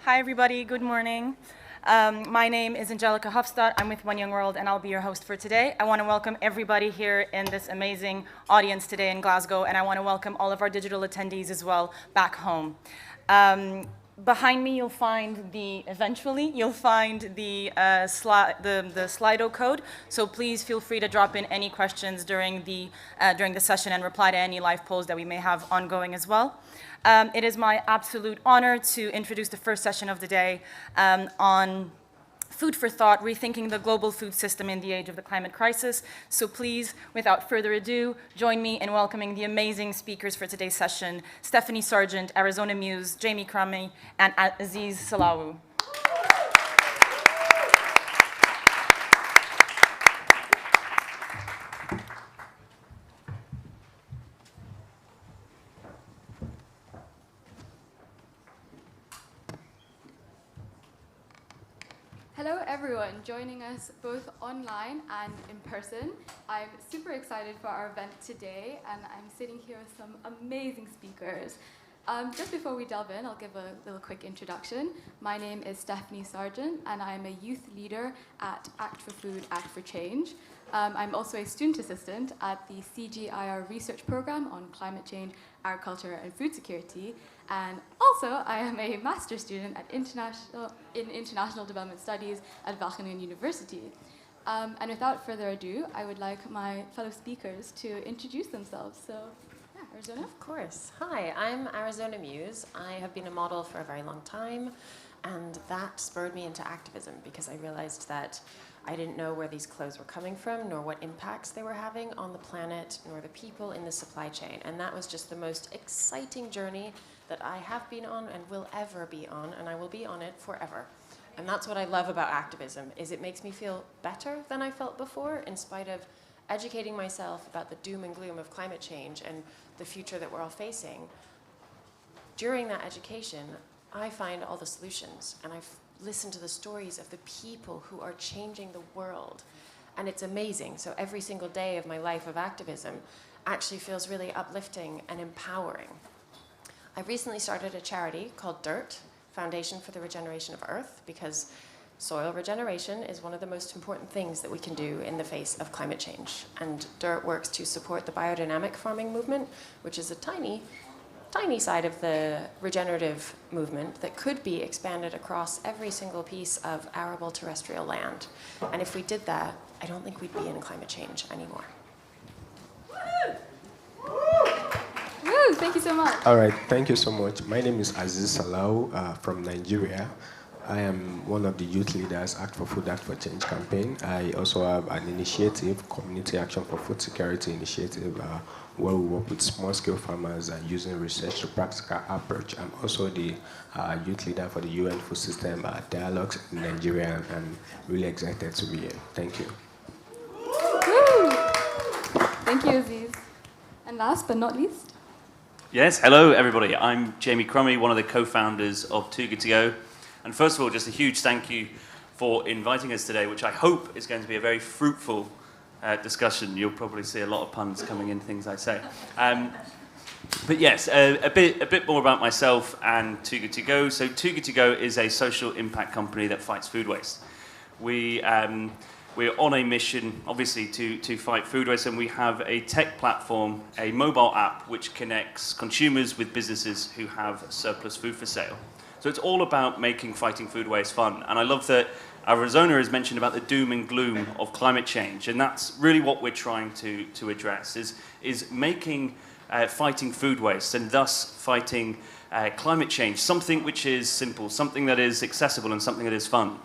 Hi, everybody. Good morning. My name is Angelica Hofstad. I'm with One Young World, and I'll be your host for today. I want to welcome everybody here in this amazing audience today in Glasgow, and I want to welcome all of our digital attendees as well back home. Behind me, you'll find the Slido code. So please feel free to drop in any questions during the session and reply to any live polls that we may have ongoing as well. It is my absolute honor to introduce the first session of the day on food for thought, rethinking the global food system in the age of the climate crisis. So please, without further ado, join me in welcoming the amazing speakers for today's session, Stephanie Sargent, Arizona Muse, Jamie Crummy, and Aziz Salawu. Hello everyone joining us both online and in person. I'm super excited for our event today, and I'm sitting here with some amazing speakers. Just before we delve in, I'll give a little quick introduction. My name is Stephanie Sargent, and I'm a youth leader at Act for Food, Act for Change. I'm also a student assistant at the CGIR research program on climate change, agriculture, and food security. And also, I am a master's student at International Development Studies at Wageningen University. And without further ado, I would like my fellow speakers to introduce themselves. So, yeah, Arizona? Of course. Hi, I'm Arizona Muse. I have been a model for a very long time, and that spurred me into activism because I realized that I didn't know where these clothes were coming from, nor what impacts they were having on the planet, nor the people in the supply chain. And that was just the most exciting journey that I have been on and will ever be on, and I will be on it forever. And that's what I love about activism, is it makes me feel better than I felt before, in spite of educating myself about the doom and gloom of climate change and the future that we're all facing. During that education, I find all the solutions, and I've listened to the stories of the people who are changing the world. And it's amazing. So every single day of my life of activism actually feels really uplifting and empowering. I recently started a charity called DIRT, Foundation for the Regeneration of Earth, because soil regeneration is one of the most important things that we can do in the face of climate change. And DIRT works to support the biodynamic farming movement, which is a tiny side of the regenerative movement that could be expanded across every single piece of arable terrestrial land. And if we did that, I don't think we'd be in climate change anymore. Woo, thank you so much. All right, thank you so much. My name is Aziz Salawu from Nigeria. I am one of the youth leaders, Act for Food, Act for Change campaign. I also have an initiative, Community Action for Food Security initiative, where we work with small-scale farmers using research to practical approach. I'm also the youth leader for the UN Food System Dialogues in Nigeria, and I'm really excited to be here. Thank you. Woo. Thank you, Aziz. And last but not least? Yes, hello everybody. I'm Jamie Crummy, one of the co-founders of Too Good To Go. And first of all, just a huge thank you for inviting us today, which I hope is going to be a very fruitful discussion. You'll probably see a lot of puns coming in things I say. But yes, a bit more about myself and Too Good To Go. So Too Good To Go is a social impact company that fights food waste. We're on a mission, obviously, to fight food waste, and we have a tech platform, a mobile app, which connects consumers with businesses who have surplus food for sale. So it's all about making fighting food waste fun. And I love that Arizona has mentioned about the doom and gloom of climate change. And that's really what we're trying to address, is making fighting food waste and thus fighting climate change something which is simple, something that is accessible and something that is fun.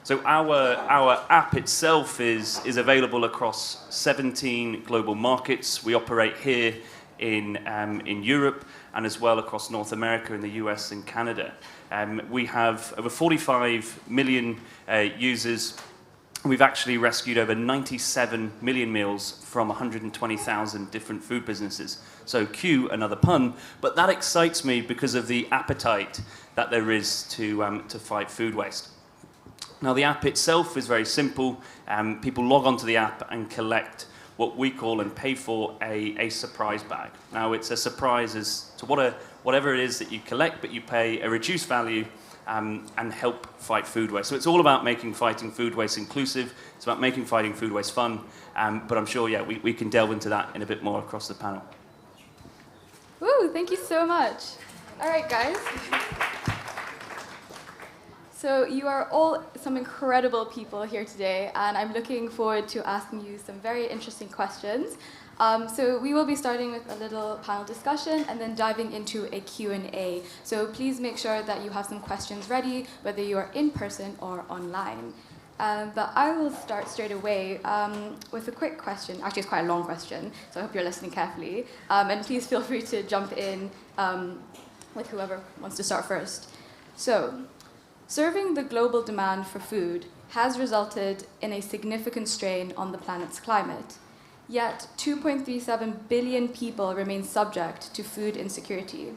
So our app itself is available across 17 global markets. We operate here in Europe and as well across North America, in the US and Canada. We have over 45 million users. We've actually rescued over 97 million meals from 120,000 different food businesses. So cue another pun, but that excites me because of the appetite that there is to fight food waste. Now the app itself is very simple. People log onto the app and collect what we call and pay for a surprise bag. Now it's a surprise as to whatever it is that you collect, but you pay a reduced value and help fight food waste. So it's all about making fighting food waste inclusive. It's about making fighting food waste fun. But I'm sure, yeah, we can delve into that in a bit more across the panel. Woo, thank you so much. All right, guys. So you are all some incredible people here today, and I'm looking forward to asking you some very interesting questions. So we will be starting with a little panel discussion and then diving into a Q&A. So please make sure that you have some questions ready, whether you are in person or online. But I will start straight away with a quick question. Actually, it's quite a long question, so I hope you're listening carefully. And please feel free to jump in with whoever wants to start first. So, serving the global demand for food has resulted in a significant strain on the planet's climate. Yet, 2.37 billion people remain subject to food insecurity.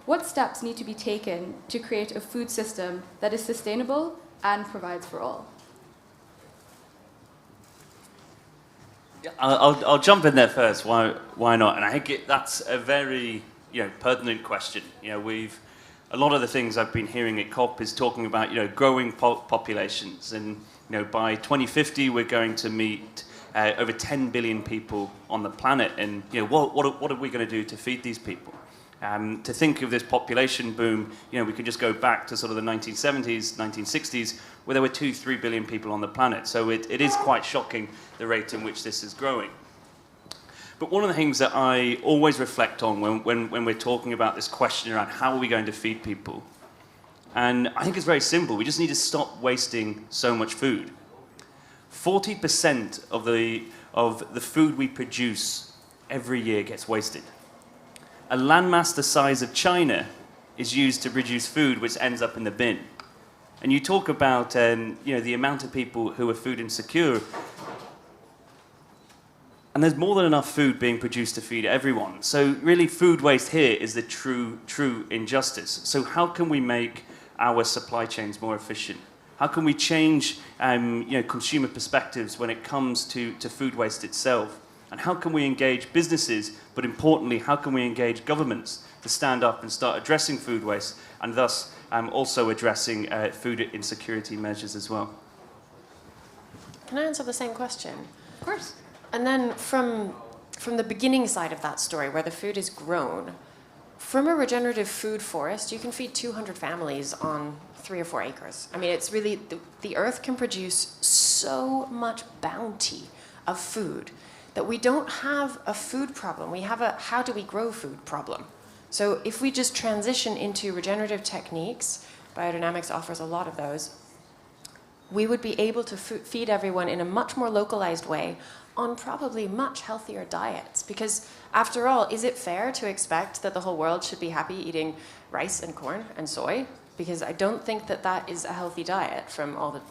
What steps need to be taken to create a food system that is sustainable and provides for all? I'll jump in there first. Why not? And I think that's a very pertinent question. A lot of the things I've been hearing at COP is talking about growing populations, and by 2050 we're going to meet over 10 billion people on the planet, and what are we going to do to feed these people? To think of this population boom, we could just go back to sort of the 1970s, 1960s, where there were 2-3 billion people on the planet. So it is quite shocking the rate in which this is growing. But one of the things that I always reflect on when we're talking about this question around how are we going to feed people, and I think it's very simple. We just need to stop wasting so much food. 40% of the food we produce every year gets wasted. A landmass the size of China is used to produce food which ends up in the bin. And you talk about the amount of people who are food insecure, and there's more than enough food being produced to feed everyone. So really food waste here is the true injustice. So how can we make our supply chains more efficient? How can we change consumer perspectives when it comes to food waste itself? And how can we engage businesses, but importantly, how can we engage governments to stand up and start addressing food waste, and thus also addressing food insecurity measures as well? Can I answer the same question? Of course. And then from the beginning side of that story, where the food is grown, from a regenerative food forest, you can feed 200 families on 3 or 4 acres. I mean, it's really, the earth can produce so much bounty of food that we don't have a food problem. We have a how do we grow food problem. So if we just transition into regenerative techniques, biodynamics offers a lot of those, we would be able to feed everyone in a much more localized way on probably much healthier diets. Because after all, is it fair to expect that the whole world should be happy eating rice and corn and soy? Because I don't think that that is a healthy diet from all the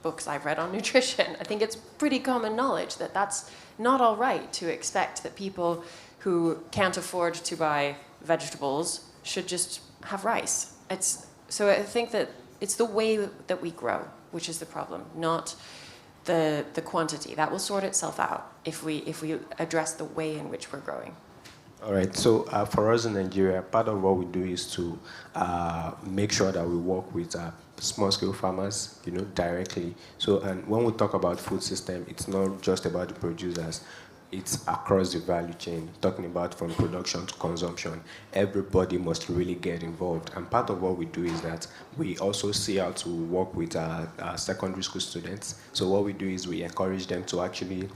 books I've read on nutrition. I think it's pretty common knowledge that that's not all right to expect that people who can't afford to buy vegetables should just have rice. So I think that it's the way that we grow, which is the problem, not the quantity. That will sort itself out if we address the way in which we're growing. All right, so for us in Nigeria, part of what we do is to make sure that we work with small-scale farmers, directly. So, and when we talk about food system, it's not just about the producers. It's across the value chain, talking about from production to consumption. Everybody must really get involved. And part of what we do is that we also see how to work with our secondary school students. So what we do is we encourage them to actually,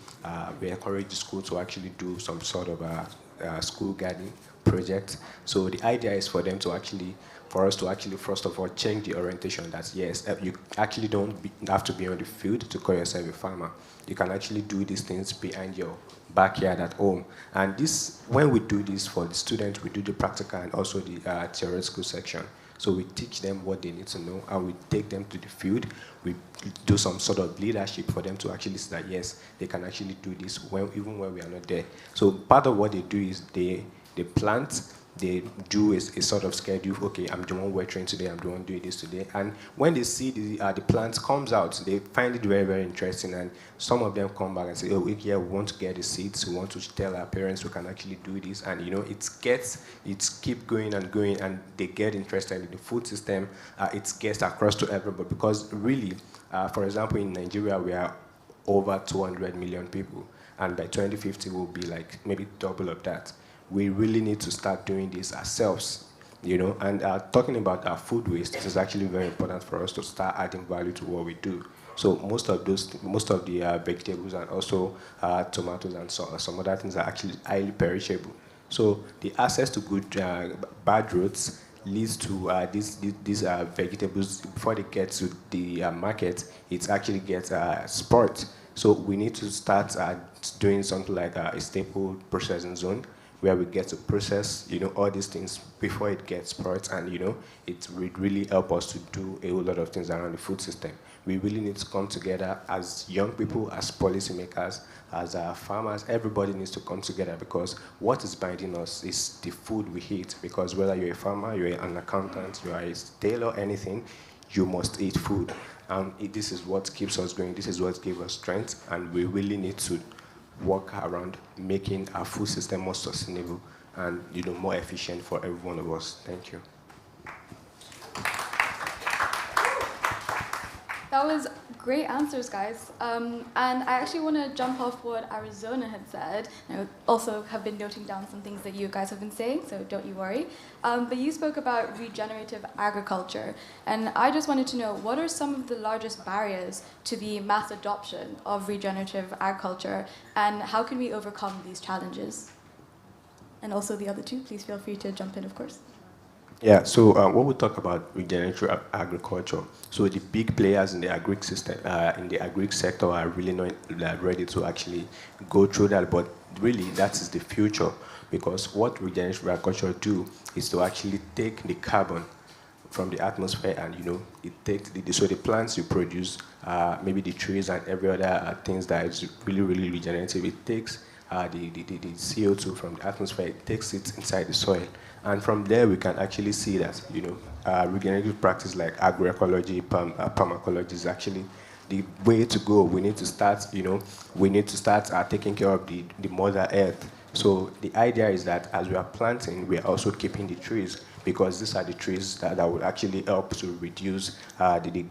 we encourage the school to actually do some sort of school gardening project. So the idea is for us to actually, first of all, change the orientation that, yes, you actually don't have to be on the field to call yourself a farmer. You can actually do these things behind your backyard at home. And this, when we do this for the students, we do the practical and also the theoretical section. So we teach them what they need to know, and we take them to the field. We do some sort of leadership for them to actually say that, yes, they can actually do this even when we are not there. So part of what they do is they plant, they do is a sort of schedule. Okay, I'm the one watering today. I'm the one doing this today. And when they see the plants comes out, they find it very, very interesting. And some of them come back and say, "Oh, yeah, we want to get the seeds. We want to tell our parents we can actually do this." And it keep going and going, and they get interested in the food system. It gets across to everybody because really, for example, in Nigeria, we are over 200 million people, and by 2050 we'll be like maybe double of that. We really need to start doing this ourselves, and talking about our food waste, this is actually very important for us to start adding value to what we do. So most of the vegetables and also tomatoes and some other things are actually highly perishable. So the access to good bad roads leads to these vegetables before they get to the market. It actually gets spoiled. So we need to start doing something like a staple processing zone where we get to process, all these things before it gets spoiled, and it would really help us to do a whole lot of things around the food system. We really need to come together as young people, as policymakers, as farmers. Everybody needs to come together because what is binding us is the food we eat. Because whether you're a farmer, you're an accountant, you're a tailor, anything, you must eat food. And this is what keeps us going. This is what gives us strength, and we really need to work around making our food system more sustainable and more efficient for every one of us. Thank you. That was great answers, guys. And I actually want to jump off what Arizona had said. I also have been noting down some things that you guys have been saying, so don't you worry. But you spoke about regenerative agriculture. And I just wanted to know, what are some of the largest barriers to the mass adoption of regenerative agriculture? And how can we overcome these challenges? And also the other two, please feel free to jump in, of course. Yeah, so when we talk about regenerative agriculture, so the big players in the agri system, in the agri sector, are really not ready to actually go through that. But really, that is the future, because what regenerative agriculture do is to actually take the carbon from the atmosphere, and it takes so the plants you produce, maybe the trees and every other things that is really, really regenerative. It takes the CO2 from the atmosphere, it takes it inside the soil. And from there, we can actually see that, regenerative practice like agroecology, permaecology is actually the way to go. We need to start, taking care of the Mother Earth. So the idea is that as we are planting, we are also keeping the trees, because these are the trees that will actually help to reduce the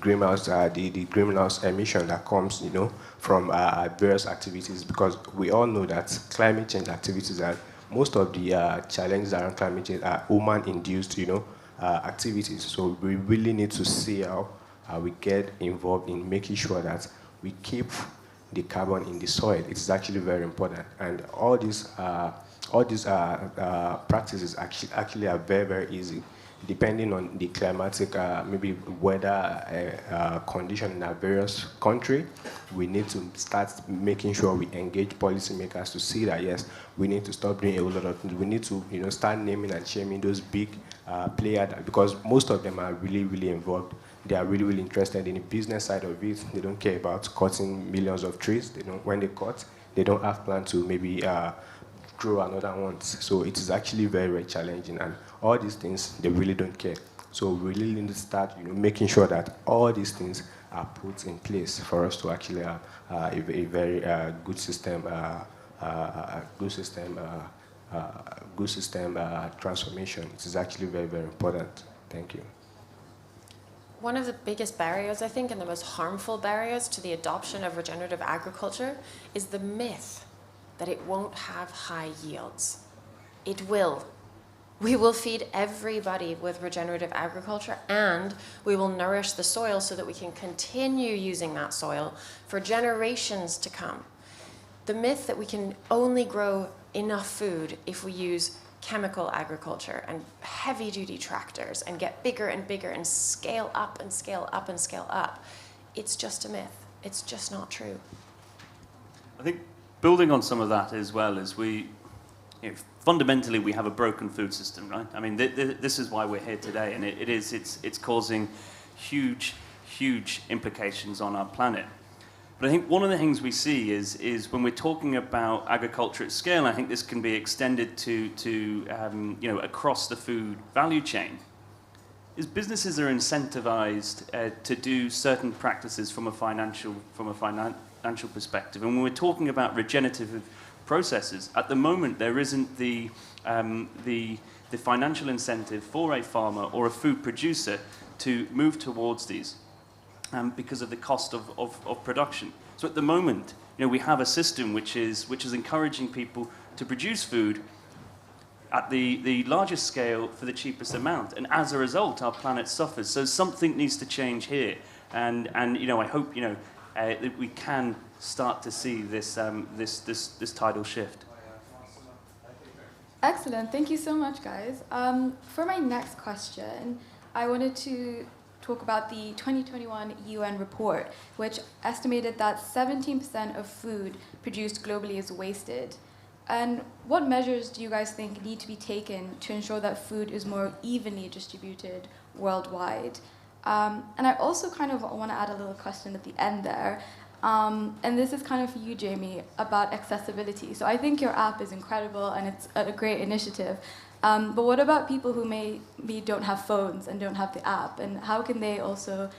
greenhouse emission that comes, from various activities. Because we all know that climate change activities are most of the challenges around climate change are human-induced, activities. So we really need to see how we get involved in making sure that we keep the carbon in the soil. It's actually very important. And all these practices actually are very, very easy. Depending on the climatic, maybe weather condition in our various country, we need to start making sure we engage policymakers to see that, yes, we need to stop doing a whole lot of things. We need to, start naming and shaming those big players, because most of them are really, really involved. They are really, really interested in the business side of it. They don't care about cutting millions of trees. When they cut, they don't have plan to maybe grow another one. So it is actually very, very challenging, and all these things, they really don't care. So we really need to start, making sure that all these things are put in place for us to actually have a very good system, transformation. It is actually very, very important. Thank you. One of the biggest barriers, I think, and the most harmful barriers to the adoption of regenerative agriculture is the myth that it won't have high yields. It will. We will feed everybody with regenerative agriculture, and we will nourish the soil so that we can continue using that soil for generations to come. The myth that we can only grow enough food if we use chemical agriculture and heavy-duty tractors and get bigger and bigger and scale up and scale up and scale up, it's just a myth. It's just not true. I think building on some of that as well is fundamentally we have a broken food system, right? I mean, this is why we're here today, and it's causing huge implications on our planet. But I think one of the things we see is when we're talking about agriculture at scale, and I think this can be extended to across the food value chain, is businesses are incentivized to do certain practices from a financial perspective. And when we're talking about regenerative processes, at the moment there isn't the financial incentive for a farmer or a food producer to move towards these because of the cost of production. So at the moment, we have a system which is encouraging people to produce food at the largest scale for the cheapest amount, and as a result, our planet suffers. So something needs to change here, and I hope that we can start to see this tidal shift. Excellent. Thank you so much, guys. For my next question, I wanted to talk about the 2021 UN report, which estimated that 17% of food produced globally is wasted. And what measures do you guys think need to be taken to ensure that food is more evenly distributed worldwide? And I also kind of want to add a little question at the end there. And this is kind of for you, Jamie, about accessibility. So I think your app is incredible and it's a great initiative. But what about people who maybe don't have phones and don't have the app? And how can they also,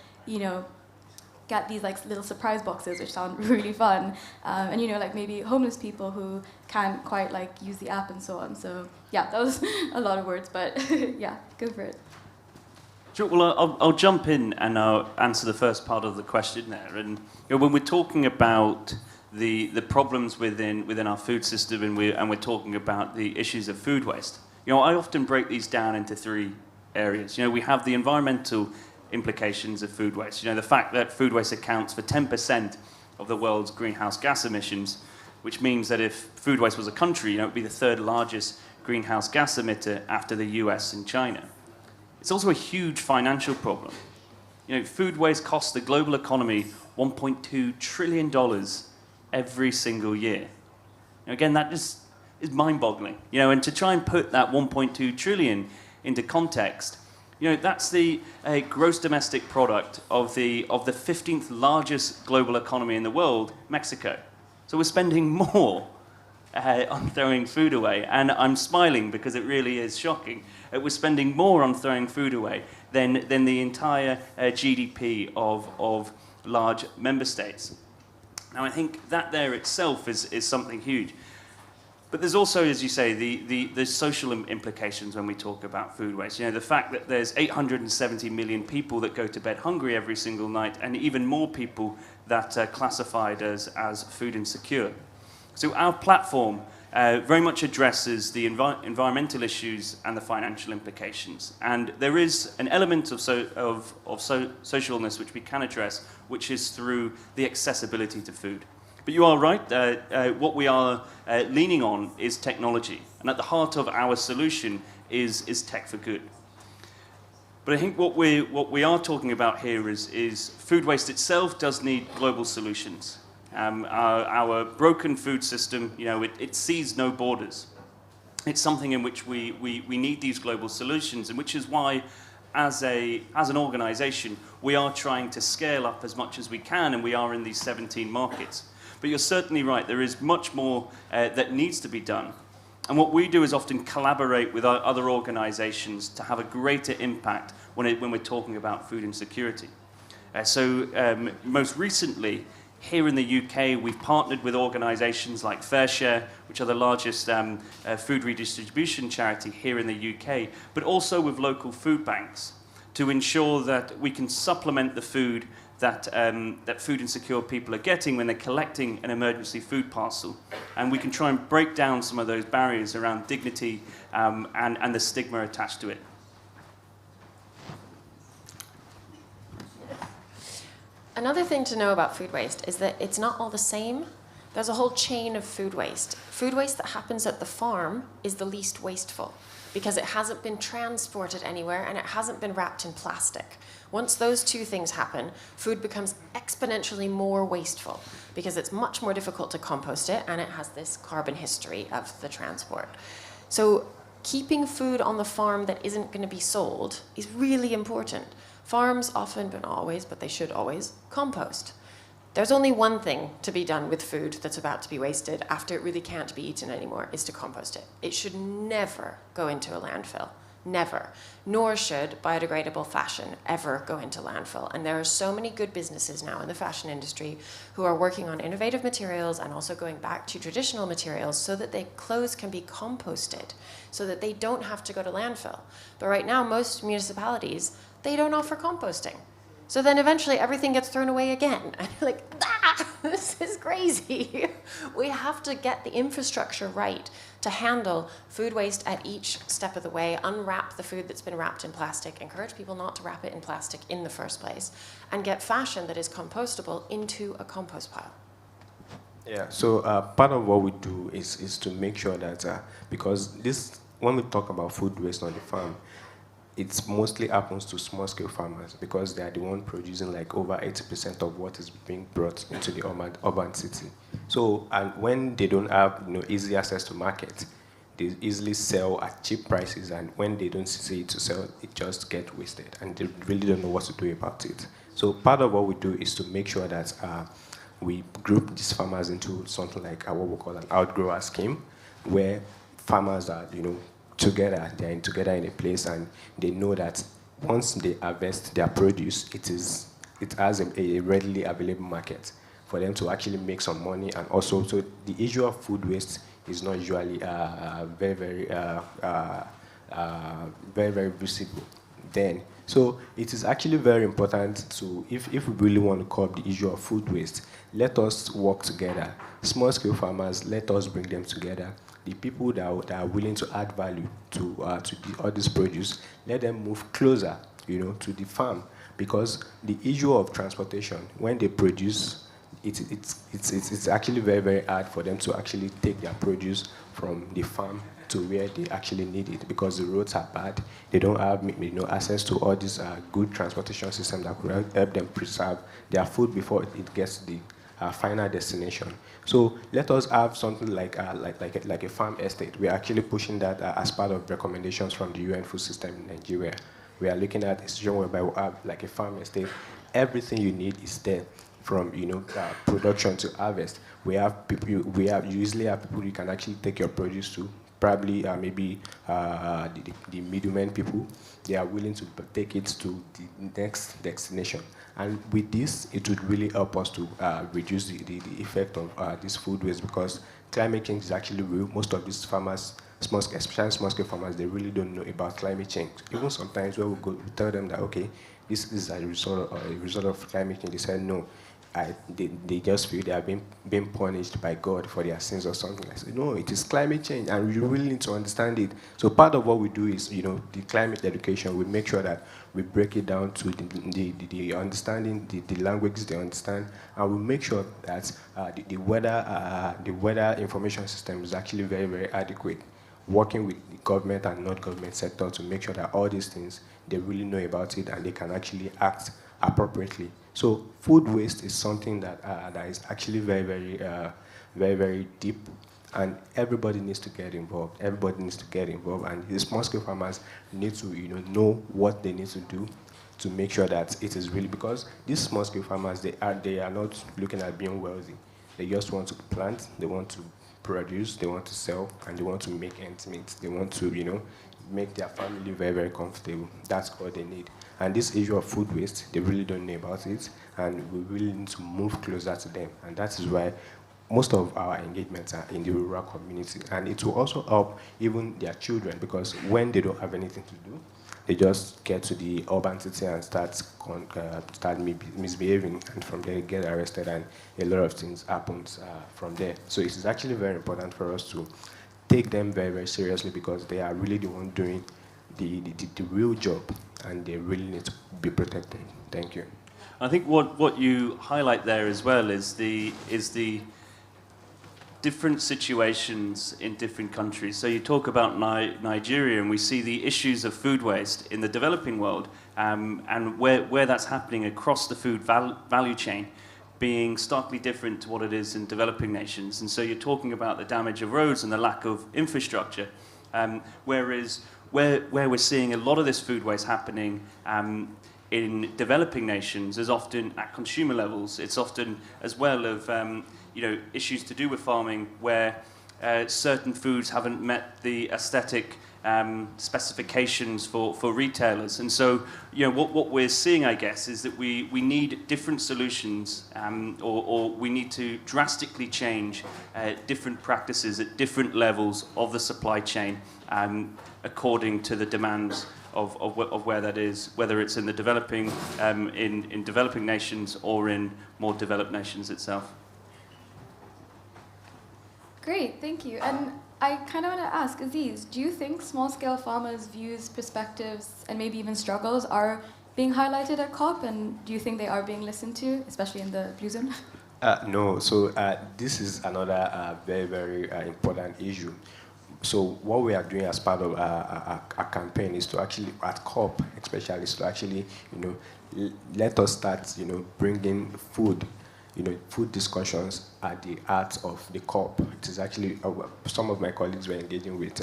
get these like little surprise boxes, which sound really fun? And like maybe homeless people who can't quite like use the app and so on. So yeah, that was a lot of words, but yeah, go for it. Sure. Well, I'll jump in and I'll answer the first part of the question there. And when we're talking about the problems within our food system, and we're talking about the issues of food waste, I often break these down into three areas. We have the environmental implications of food waste. The fact that food waste accounts for 10% of the world's greenhouse gas emissions, which means that if food waste was a country, it would be the third largest greenhouse gas emitter after the US and China. It's also a huge financial problem. Food waste costs the global economy $1.2 trillion every single year. Again, that just is mind-boggling. And to try and put that 1.2 trillion into context, that's the gross domestic product of the 15th largest global economy in the world, Mexico. So we're spending more on throwing food away, and I'm smiling because it really is shocking. We're spending more on throwing food away than the entire GDP of large member states. Now, I think that there itself is something huge. But there's also, as you say, the social implications when we talk about food waste. The fact that there's 870 million people that go to bed hungry every single night, and even more people that are classified as food insecure. So our platform very much addresses the environmental issues and the financial implications. And there is an element of socialness which we can address, which is through the accessibility to food. But you are right, what we are leaning on is technology. And at the heart of our solution is tech for good. But I think what we are talking about here is food waste itself does need global solutions. Our broken food system, it sees no borders. It's something in which we need these global solutions, and which is why, as an organization, we are trying to scale up as much as we can, and we are in these 17 markets. But you're certainly right, there is much more that needs to be done. And what we do is often collaborate with other organizations to have a greater impact when we're talking about food insecurity. So most recently, here in the UK, we've partnered with organizations like FareShare, which are the largest food redistribution charity here in the UK, but also with local food banks to ensure that we can supplement the food that food insecure people are getting when they're collecting an emergency food parcel. And we can try and break down some of those barriers around dignity and the stigma attached to it. Another thing to know about food waste is that it's not all the same. There's a whole chain of food waste. Food waste that happens at the farm is the least wasteful because it hasn't been transported anywhere and it hasn't been wrapped in plastic. Once those two things happen, food becomes exponentially more wasteful because it's much more difficult to compost it and it has this carbon history of the transport. So keeping food on the farm that isn't going to be sold is really important. Farms often, but not always, but they should always, compost. There's only one thing to be done with food that's about to be wasted after it really can't be eaten anymore, is to compost it. It should never go into a landfill. Never. Nor should biodegradable fashion ever go into landfill. And there are so many good businesses now in the fashion industry who are working on innovative materials and also going back to traditional materials so that their clothes can be composted, so that they don't have to go to landfill. But right now, most municipalities, they don't offer composting. So then eventually everything gets thrown away again. And you're like, this is crazy. We have to get the infrastructure right to handle food waste at each step of the way, unwrap the food that's been wrapped in plastic, encourage people not to wrap it in plastic in the first place, and get fashion that is compostable into a compost pile. Yeah, so part of what we do is to make sure that, because when we talk about food waste on the farm, it mostly happens to small-scale farmers because they are the one producing like over 80% of what is being brought into the urban city. So, and when they don't have easy access to market, they easily sell at cheap prices, and when they don't see it to sell, it just gets wasted, and they really don't know what to do about it. So part of what we do is to make sure that we group these farmers into something like what we call an outgrower scheme, where farmers are, together, they're together in a place, and they know that once they harvest their produce, it has a readily available market for them to actually make some money. And also, so the issue of food waste is not usually very visible then. So it is actually very important to, if we really want to curb the issue of food waste, let us work together. Small-scale farmers, let us bring them together. The people that are willing to add value to all this produce, let them move closer, to the farm, because the issue of transportation, when they produce, it's actually very, very hard for them to actually take their produce from the farm to where they actually need it, because the roads are bad. They don't have access to all these good transportation systems that could help them preserve their food before it gets to the final destination. So let us have something like a farm estate. We're actually pushing that as part of recommendations from the UN food system in Nigeria. We are looking at a situation whereby we have like a farm estate. Everything you need is there, from production to harvest. We usually have people you can actually take your produce to. Probably maybe the middlemen people, they are willing to take it to the next destination. And with this, it would really help us to reduce the effect of this food waste, because climate change is actually real. Most of these farmers, especially small-scale farmers, they really don't know about climate change. Even sometimes when we tell them that, okay, this is a result of climate change, they say no. They just feel they are being punished by God for their sins or something. I say, no, it is climate change, and you really need to understand it. So part of what we do is, the climate education. We make sure that we break it down to the understanding, the languages they understand, and we make sure that the weather information system is actually very, very adequate. Working with the government and non-government sector to make sure that all these things, they really know about it and they can actually act appropriately. So food waste is something that is actually very, very, very deep, and everybody needs to get involved. Everybody needs to get involved, and the small-scale farmers need to know what they need to do to make sure that it is really, because these small-scale farmers, they are not looking at being wealthy. They just want to plant, they want to produce, they want to sell, and they want to make ends meet. They want to make their family very, very comfortable. That's all they need. And this issue of food waste, they really don't know about it, and we really need to move closer to them. And that is why most of our engagements are in the rural community. And it will also help even their children, because when they don't have anything to do, they just get to the urban city and start misbehaving, and from there get arrested, and a lot of things happens from there. So it is actually very important for us to take them very, very seriously, because they are really the one doing the real job, and they really need to be protected. Thank you. I think what you highlight there as well is the different situations in different countries. So you talk about Nigeria, and we see the issues of food waste in the developing world, and where that's happening across the food value chain, being starkly different to what it is in developing nations. And so you're talking about the damage of roads and the lack of infrastructure, whereas where we're seeing a lot of this food waste happening in developing nations as often at consumer levels. It's often as well of issues to do with farming where certain foods haven't met the aesthetic specifications for retailers. And so, what we're seeing, I guess, is that we need different solutions, or we need to drastically change different practices at different levels of the supply chain, according to the demands of where that is, whether it's in the developing in developing nations or in more developed nations itself. Great, thank you. And I kind of want to ask, Aziz, do you think small-scale farmers' views, perspectives, and maybe even struggles are being highlighted at COP? And do you think they are being listened to, especially in the Blue Zone? No, so this is another very, very important issue. So what we are doing as part of our campaign is to actually, at COP especially, is to actually, let us start, bringing food, food discussions at the heart of the COP. It is actually, some of my colleagues were engaging with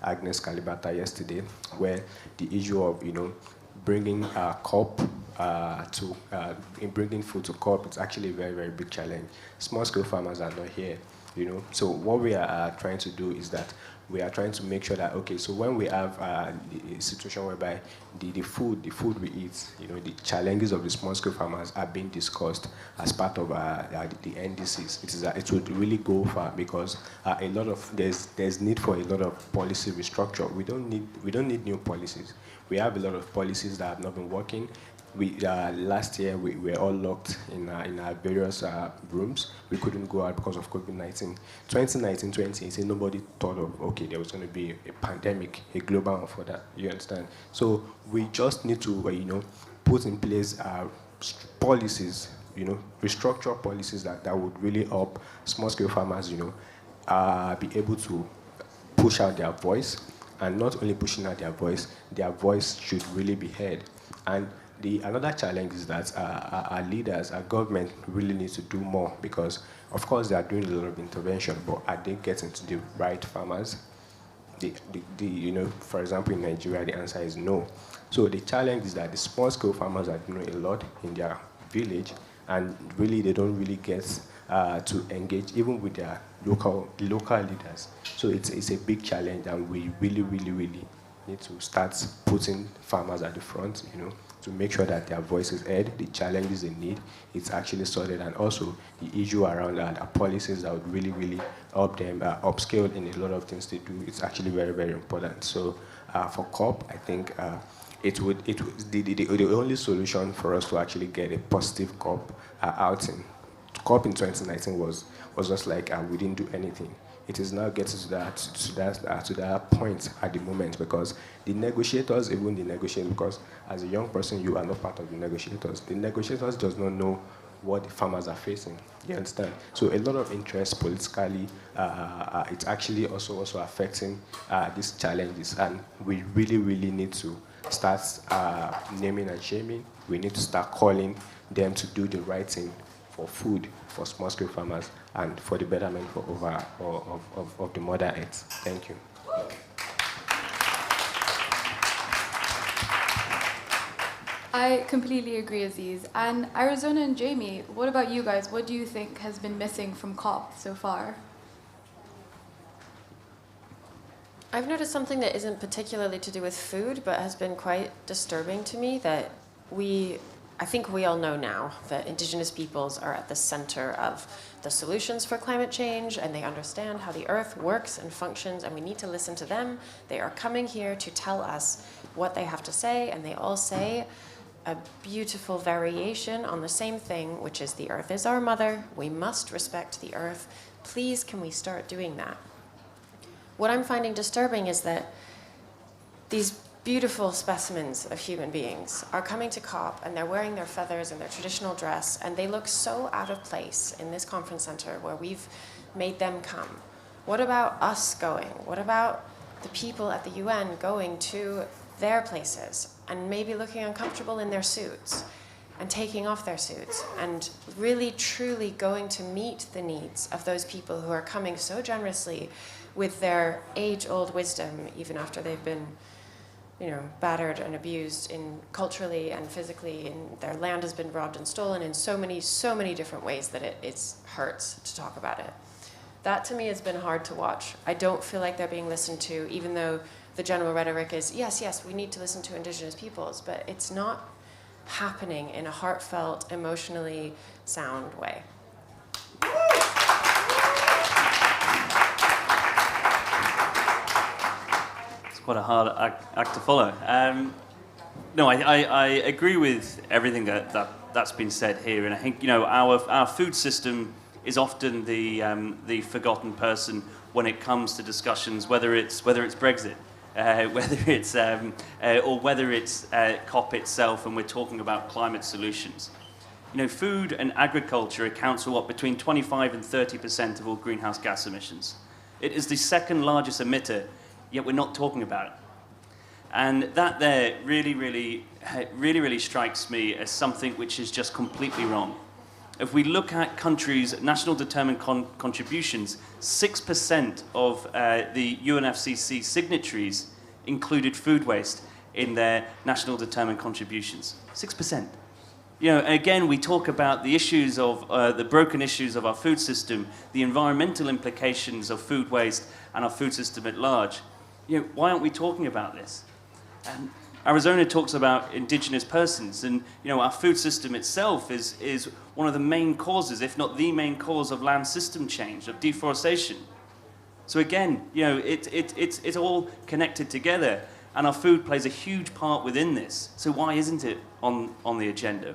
Agnes Kalibata yesterday, where the issue of, bringing COP in bringing food to COP, it's actually a very, very big challenge. Small-scale farmers are not here, So what we are trying to do is that we are trying to make sure that, okay, so when we have a situation whereby the food we eat, the challenges of the small-scale farmers are being discussed as part of the NDCs. It would really go far because there's need for a lot of policy restructure. We don't need new policies. We have a lot of policies that have not been working. Last year we were all locked in our various rooms. We couldn't go out because of COVID-19. 2019, 2018, nobody thought of, okay, there was going to be a pandemic, a global one for that. You understand? So we just need to, put in place policies, restructure policies that would really help small-scale farmers, be able to push out their voice, and not only pushing out their voice should really be heard. And another challenge is that our leaders, our government really needs to do more because, of course, they are doing a lot of intervention, but are they getting to the right farmers? For example, in Nigeria, the answer is no. So the challenge is that the small-scale farmers are doing a lot in their village, and really they don't really get to engage even with their local leaders. So it's a big challenge, and we really, really, really need to start putting farmers at the front, to make sure that their voice is heard, the challenges they need, it's actually sorted, and also the issue around policies that would really, really help them upscale in a lot of things they do. It's actually very, very important. So for COP, I think the only solution for us to actually get a positive COP outing. COP in 2019 was just like we didn't do anything. It is now getting to that point at the moment because the negotiators, because as a young person, you are not part of the negotiators. The negotiators does not know what the farmers are facing. You understand? So a lot of interest politically, it's actually also affecting these challenges, and we really, really need to start naming and shaming. We need to start calling them to do the right thing for food, for small-scale farmers, and for the betterment of the Mother Earth. Thank you. I completely agree, Aziz. And Arizona and Jamie, what about you guys? What do you think has been missing from COP so far? I've noticed something that isn't particularly to do with food, but has been quite disturbing to me, that I think we all know now that Indigenous peoples are at the center of the solutions for climate change, and they understand how the Earth works and functions, and we need to listen to them. They are coming here to tell us what they have to say, and they all say a beautiful variation on the same thing, which is the Earth is our mother. We must respect the Earth. Please, can we start doing that? What I'm finding disturbing is that these beautiful specimens of human beings are coming to COP, and they're wearing their feathers and their traditional dress, and they look so out of place in this conference center where we've made them come. What about us going? What about the people at the UN going to their places and maybe looking uncomfortable in their suits and taking off their suits and really truly going to meet the needs of those people who are coming so generously with their age-old wisdom, even after they've been battered and abused culturally and physically, and their land has been robbed and stolen in so many different ways that it hurts to talk about it. That to me has been hard to watch. I don't feel like they're being listened to, even though the general rhetoric is, yes, we need to listen to Indigenous peoples, but it's not happening in a heartfelt, emotionally sound way. It's quite a hard act to follow. No, I agree with everything that's been said here, and I think our food system is often the forgotten person when it comes to discussions, whether it's Brexit, whether it's COP itself, and we're talking about climate solutions. Food and agriculture accounts for between 25 and 30% of all greenhouse gas emissions. It is the second largest emitter, yet we're not talking about it. And that there really strikes me as something which is just completely wrong. If we look at countries' national determined contributions, 6% of the UNFCCC signatories included food waste in their national determined contributions. 6%. Again, we talk about the issues of the broken issues of our food system, the environmental implications of food waste and our food system at large. Why aren't we talking about this? Arizona talks about indigenous persons, and our food system itself is one of the main causes, if not the main cause, of land system change, of deforestation. So again, it's all connected together, and our food plays a huge part within this. So why isn't it on the agenda?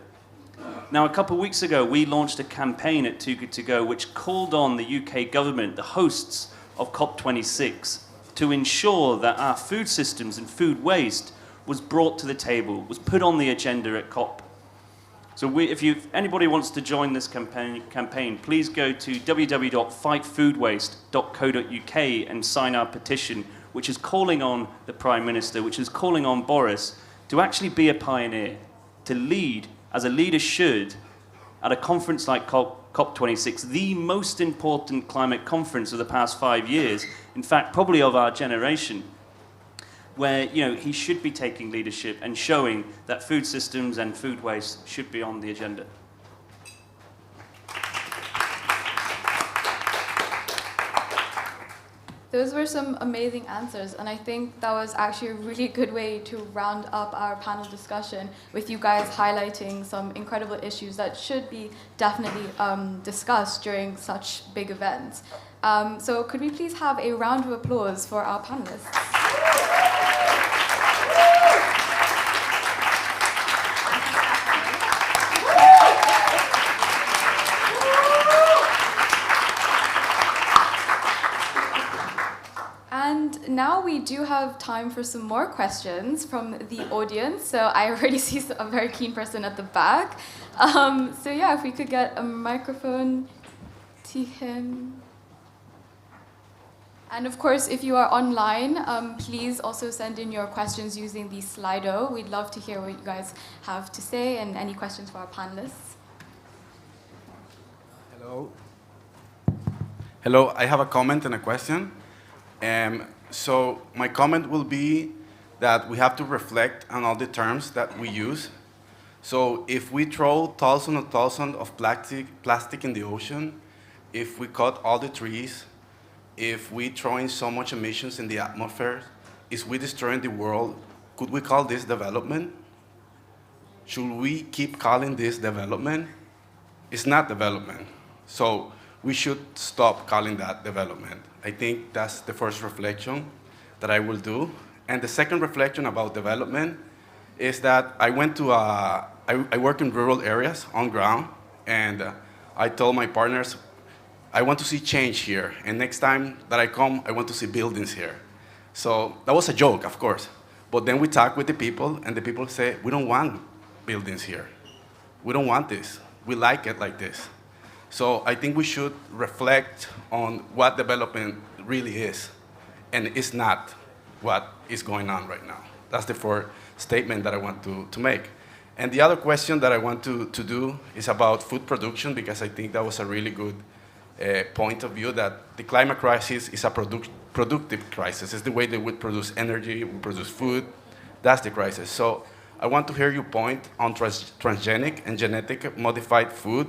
Now, a couple of weeks ago, we launched a campaign at Too Good To Go which called on the UK government, the hosts of COP26, to ensure that our food systems and food waste was brought to the table, was put on the agenda at COP. So if anybody wants to join this campaign, please go to www.fightfoodwaste.co.uk and sign our petition, which is calling on the Prime Minister, which is calling on Boris to actually be a pioneer, to lead, as a leader should, at a conference like COP26, the most important climate conference of the past 5 years, in fact, probably of our generation, where he should be taking leadership and showing that food systems and food waste should be on the agenda. Those were some amazing answers, and I think that was actually a really good way to round up our panel discussion, with you guys highlighting some incredible issues that should be definitely discussed during such big events. So could we please have a round of applause for our panelists? And now we do have time for some more questions from the audience. So I already see a very keen person at the back. So yeah, if we could get a microphone to him. And of course, if you are online, please also send in your questions using the Slido. We'd love to hear what you guys have to say and any questions for our panelists. Hello. Hello, I have a comment and a question. So my comment will be that we have to reflect on all the terms that we use. So if we throw thousands and thousands of plastic in the ocean, if we cut all the trees, if we throw in so much emissions in the atmosphere, is we destroying the world? Could we call this development? Should we keep calling this development? It's not development. So we should stop calling that development. I think that's the first reflection that I will do. And the second reflection about development is that I went to, I work in rural areas on ground, and I told my partners, I want to see change here, and next time that I come, I want to see buildings here. So that was a joke, of course. But then we talked with the people, and the people say, we don't want buildings here. We don't want this. We like it like this. So I think we should reflect on what development really is, and it's not what is going on right now. That's the first statement that I want to make. And the other question that I want to do is about food production, because I think that was a really good point of view, that the climate crisis is a productive crisis. It's the way that we produce energy, we produce food, That's the crisis. So I want to hear your point on transgenic and genetic modified food,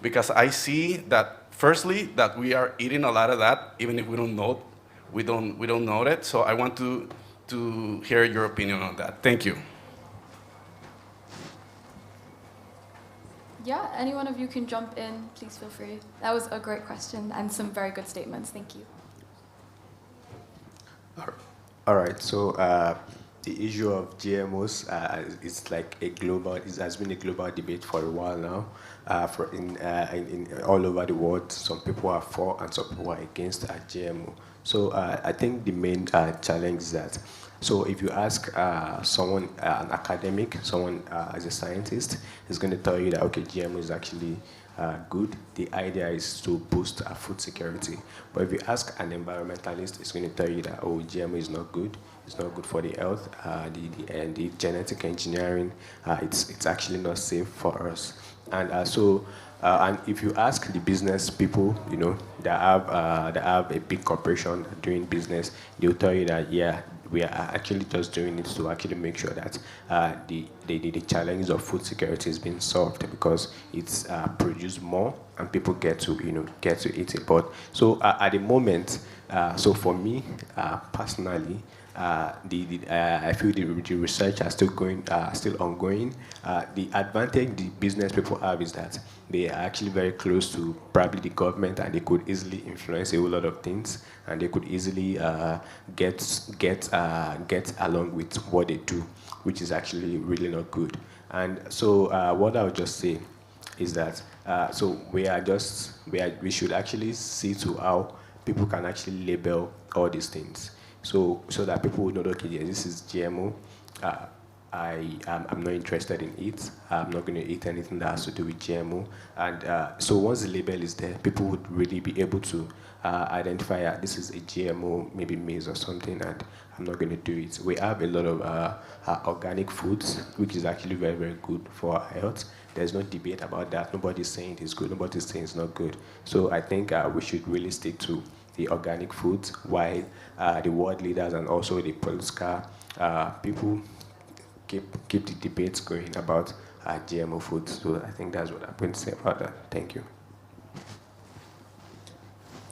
because I see that firstly that we are eating a lot of that, even if we don't know it. So I want to hear your opinion on that. Thank you. Yeah, any one of you can jump in. Please feel free. That was a great question and some very good statements. Thank you. All right. So the issue of GMOs is like it has been a global debate for a while now. In all over the world, some people are for and some people are against GMO. So I think the main challenge is that. So if you ask someone, an academic, someone as a scientist, is going to tell you that, okay, GMO is actually good. The idea is to boost food security. But if you ask an environmentalist, it's going to tell you that, oh, GMO is not good. It's not good for the health. And the genetic engineering, it's actually not safe for us. And and if you ask the business people, that have a big corporation doing business, they'll tell you that, yeah, we are actually just doing it to actually make sure that the challenge of food security is being solved, because it's produced more and people get to eat it. But so at the moment, so for me personally, I feel the research are still ongoing. The advantage the business people have is that they are actually very close to probably the government, and they could easily influence a whole lot of things, and they could easily get along with what they do, which is actually really not good. And so what I would just say is that we should actually see to how people can actually label all these things. So that people would know, okay, yeah, this is GMO. I'm not interested in it. I'm not going to eat anything that has to do with GMO. And so once the label is there, people would really be able to identify this is a GMO, maybe maize or something, and I'm not going to do it. We have a lot of organic foods, which is actually very, very good for our health. There's no debate about that. Nobody's saying it is good. Nobody's saying it's not good. So I think we should really stick to the organic foods, while the world leaders and also the political people keep the debates going about GMO foods. So I think that's what I'm going to say about that. Thank you.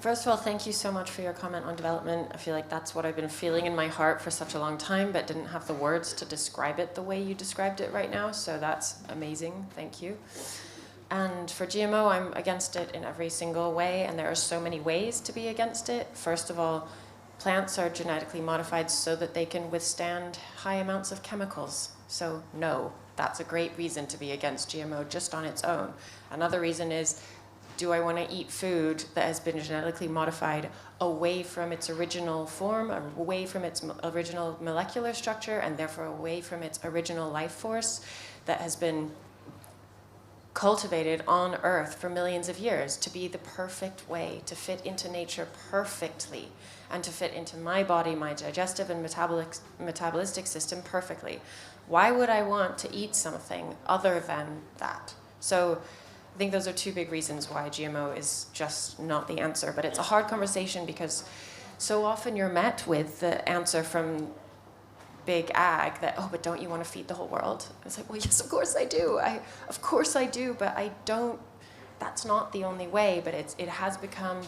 First of all, thank you so much for your comment on development. I feel like that's what I've been feeling in my heart for such a long time, but didn't have the words to describe it the way you described it right now. So that's amazing. Thank you. And for GMO, I'm against it in every single way, and there are so many ways to be against it. First of all, plants are genetically modified so that they can withstand high amounts of chemicals. So no, that's a great reason to be against GMO just on its own. Another reason is, do I want to eat food that has been genetically modified away from its original form, away from its original molecular structure, and therefore away from its original life force that has been cultivated on Earth for millions of years to be the perfect way to fit into nature perfectly, and to fit into my body, my digestive and metabolistic system perfectly? Why would I want to eat something other than that? So I think those are two big reasons why GMO is just not the answer. But it's a hard conversation because so often you're met with the answer from big ag that, oh, but don't you want to feed the whole world? It's like, well, yes, of course I do. Of course I do, but I don't. That's not the only way. But it has become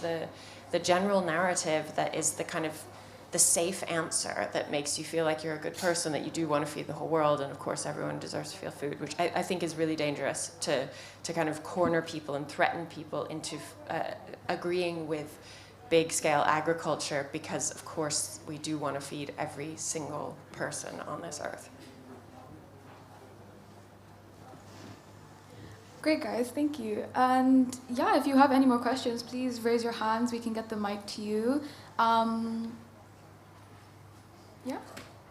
the general narrative that is the kind of the safe answer that makes you feel like you're a good person, that you do want to feed the whole world, and of course everyone deserves to feel food, which I think is really dangerous to kind of corner people and threaten people into agreeing with big-scale agriculture, because of course we do want to feed every single person on this earth. Great, guys, thank you. And yeah, if you have any more questions, please raise your hands. We can get the mic to you. Yeah,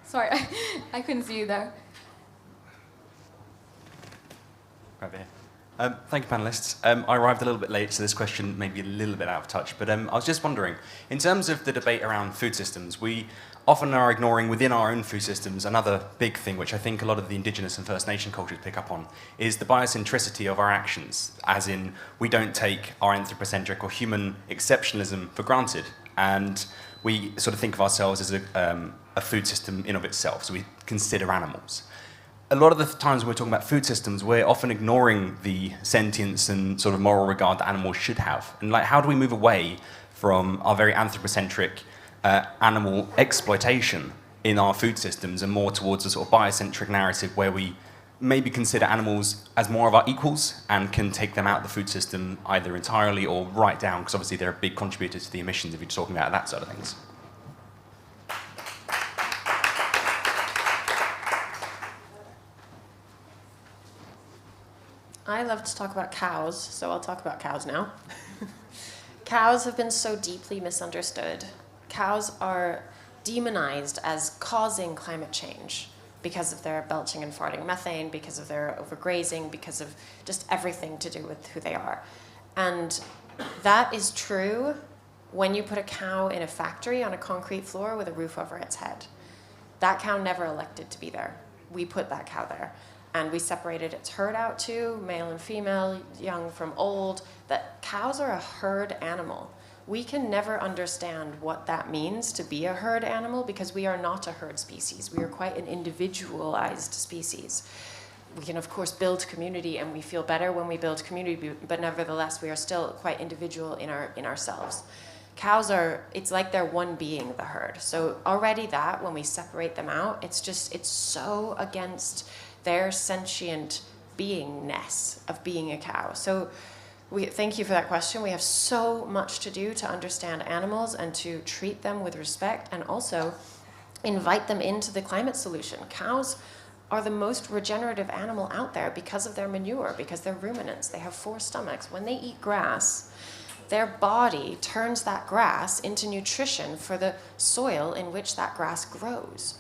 sorry, I couldn't see you there. Right there. Thank you, panelists. I arrived a little bit late, so this question may be a little bit out of touch, but I was just wondering, in terms of the debate around food systems, we often are ignoring within our own food systems another big thing, which I think a lot of the indigenous and First Nation cultures pick up on, is the biocentricity of our actions, as in we don't take our anthropocentric or human exceptionalism for granted, and we sort of think of ourselves as a a food system in of itself, so we consider animals. A lot of the times when we're talking about food systems, we're often ignoring the sentience and sort of moral regard that animals should have. And like, how do we move away from our very anthropocentric animal exploitation in our food systems and more towards a sort of biocentric narrative where we maybe consider animals as more of our equals and can take them out of the food system either entirely or right down, because obviously they're a big contributor to the emissions if you're talking about that sort of things. I love to talk about cows, so I'll talk about cows now. Cows have been so deeply misunderstood. Cows are demonized as causing climate change because of their belching and farting methane, because of their overgrazing, because of just everything to do with who they are. And that is true when you put a cow in a factory on a concrete floor with a roof over its head. That cow never elected to be there. We put that cow there. And we separated its herd out too, male and female, young from old, that cows are a herd animal. We can never understand what that means to be a herd animal because we are not a herd species. We are quite an individualized species. We can, of course, build community, and we feel better when we build community, but nevertheless, we are still quite individual in ourselves. Cows are, it's like they're one being, the herd. So already that, when we separate them out, it's so against their sentient beingness of being a cow. So thank you for that question. We have so much to do to understand animals and to treat them with respect and also invite them into the climate solution. Cows are the most regenerative animal out there because of their manure, because they're ruminants. They have 4 stomachs. When they eat grass, their body turns that grass into nutrition for the soil in which that grass grows.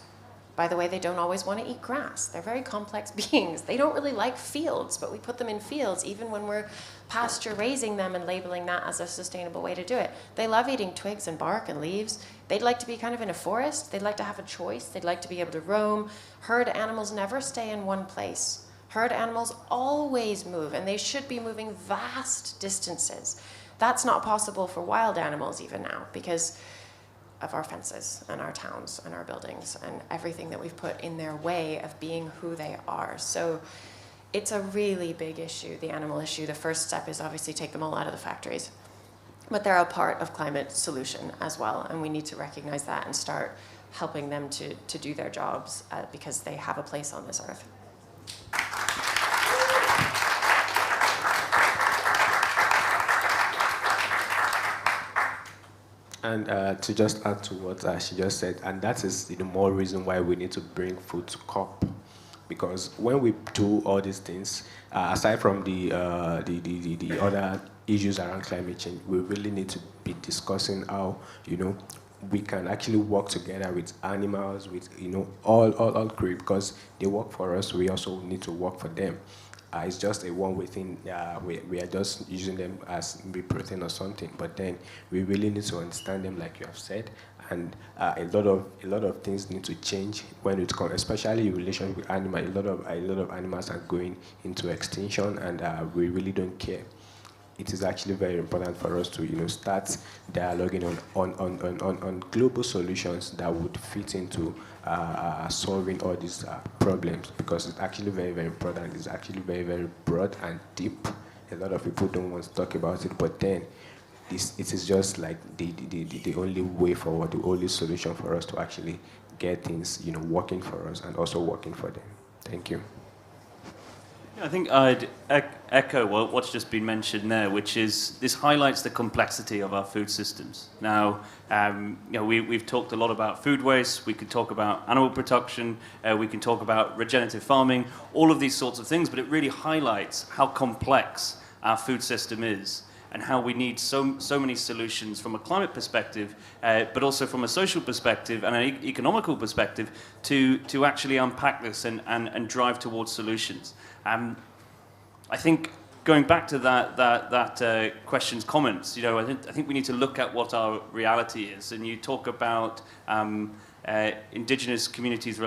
By the way, they don't always want to eat grass. They're very complex beings. They don't really like fields, but we put them in fields even when we're pasture raising them and labeling that as a sustainable way to do it. They love eating twigs and bark and leaves. They'd like to be kind of in a forest. They'd like to have a choice. They'd like to be able to roam. Herd animals never stay in one place. Herd animals always move, and they should be moving vast distances. That's not possible for wild animals even now because of our fences and our towns and our buildings and everything that we've put in their way of being who they are. So it's a really big issue, the animal issue. The first step is obviously take them all out of the factories. But they're a part of climate solution as well, and we need to recognize that and start helping them to do their jobs because they have a place on this earth. And to just add to what she just said, and that is more reason why we need to bring food to COP, because when we do all these things, aside from the other issues around climate change, we really need to be discussing how we can actually work together with animals, with all creatures, because they work for us. We also need to work for them. It's just a one-way thing. We are just using them as maybe protein or something, but then we really need to understand them, like you have said, and a lot of things need to change when it comes, especially in relation with animals. A lot of animals are going into extinction, and we really don't care. It is actually very important for us to start dialoguing on global solutions that would fit into solving all these problems, because it's actually very, very important. It's actually very, very broad and deep. A lot of people don't want to talk about it, but then it is just like the only way forward, the only solution for us to actually get things working for us and also working for them. Thank you. I think I'd echo what's just been mentioned there, which is this highlights the complexity of our food systems. Now, we've talked a lot about food waste. We could talk about animal production. We can talk about regenerative farming, all of these sorts of things. But it really highlights how complex our food system is and how we need so many solutions from a climate perspective, but also from a social perspective and an economical perspective to actually unpack this and drive towards solutions. I think going back to that question's comments, I think we need to look at what our reality is. And you talk about indigenous communities'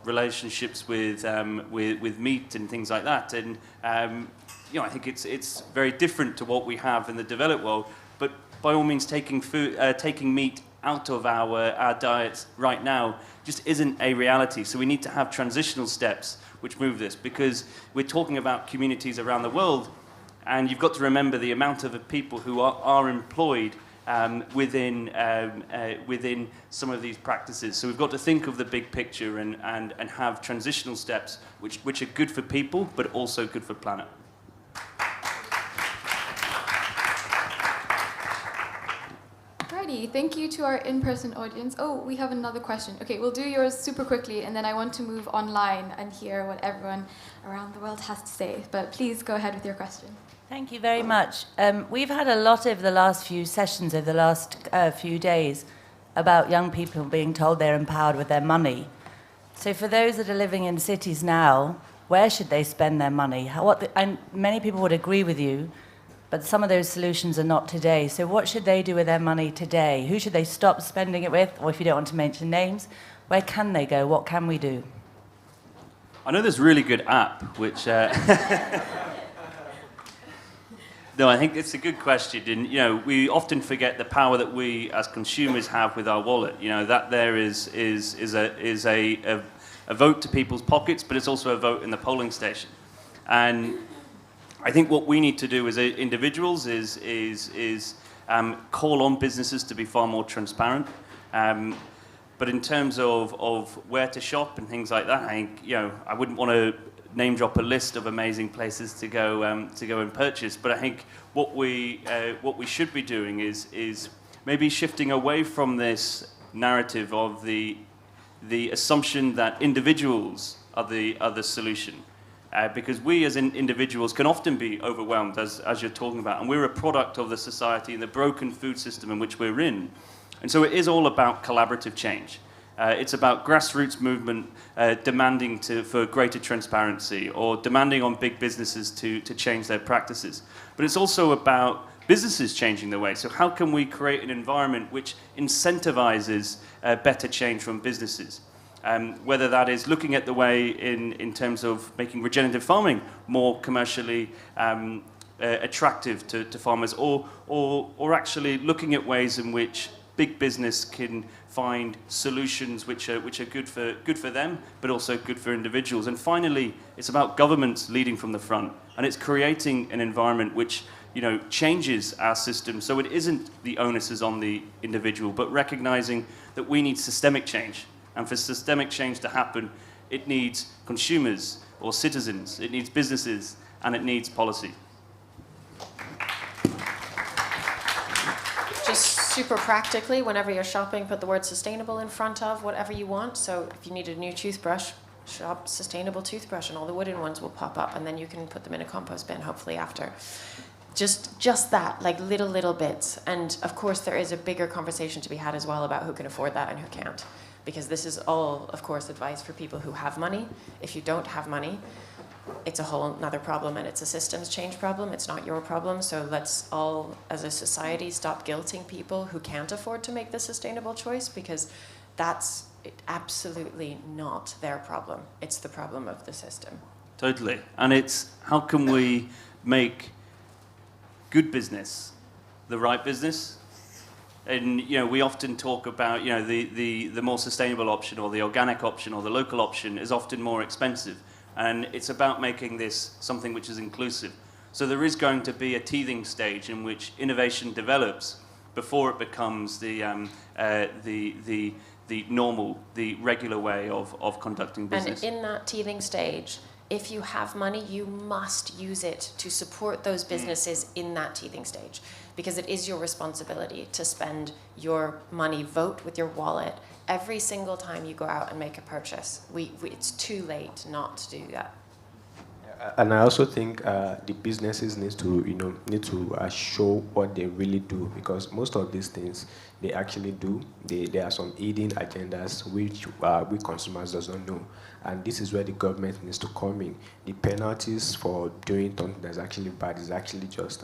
relationships with meat and things like that. And I think it's very different to what we have in the developed world. But by all means, taking meat out of our diets right now just isn't a reality. So we need to have transitional steps which move this, because we're talking about communities around the world, and you've got to remember the amount of people who are employed within some of these practices. So we've got to think of the big picture and have transitional steps which are good for people, but also good for planet. Alrighty, thank you to our in-person audience. Oh, we have another question. Okay, we'll do yours super quickly, and then I want to move online and hear what everyone around the world has to say. But please go ahead with your question. Thank you very much. We've had a lot over the last few sessions, over the last few days, about young people being told they're empowered with their money. So for those that are living in cities now, where should they spend their money? And many people would agree with you, but some of those solutions are not today. So what should they do with their money today? Who should they stop spending it with? Or if you don't want to mention names, where can they go? What can we do? I know there's a really good app which... No, I think it's a good question, and we often forget the power that we as consumers have with our wallet. That there is a vote to people's pockets, but it's also a vote in the polling station. And I think what we need to do as individuals is call on businesses to be far more transparent. But in terms of where to shop and things like that, I think I wouldn't want to name drop a list of amazing places to go and purchase. But I think what we should be doing is maybe shifting away from this narrative of the assumption that individuals are the solution, because we as individuals can often be overwhelmed, as you're talking about, and we're a product of the society and the broken food system in which we're in. And so it is all about collaborative change. It's about grassroots movement demanding for greater transparency, or demanding on big businesses to change their practices. But it's also about businesses changing their way. So how can we create an environment which incentivizes better change from businesses? Whether that is looking at the way in terms of making regenerative farming more commercially attractive to farmers, or actually looking at ways in which big business can find solutions which are good for them, but also good for individuals. And finally, it's about governments leading from the front, and it's creating an environment which changes our system, so it isn't the onus is on the individual, but recognizing that we need systemic change. And for systemic change to happen, it needs consumers or citizens, it needs businesses, and it needs policy. Just super practically, whenever you're shopping, put the word sustainable in front of whatever you want. So if you need a new toothbrush, shop sustainable toothbrush, and all the wooden ones will pop up, and then you can put them in a compost bin, hopefully, after. Just that, like little bits. And of course, there is a bigger conversation to be had as well about who can afford that and who can't. Because this is all, of course, advice for people who have money. If you don't have money, it's a whole nother problem, and it's a systems change problem. It's not your problem. So let's all, as a society, stop guilting people who can't afford to make the sustainable choice, because that's absolutely not their problem. It's the problem of the system. Totally. And it's how can we make good business the right business? And we often talk about the more sustainable option, or the organic option, or the local option is often more expensive. And it's about making this something which is inclusive. So there is going to be a teething stage in which innovation develops before it becomes the normal, the regular way of conducting business. And in that teething stage, if you have money, you must use it to support those businesses in that teething stage, because it is your responsibility to spend your money, vote with your wallet, every single time you go out and make a purchase. It's too late not to do that. And I also think the businesses need to show what they really do, because most of these things they actually do. There are some hidden agendas which we consumers does not know, and this is where the government needs to come in. The penalties for doing something that's actually bad is actually just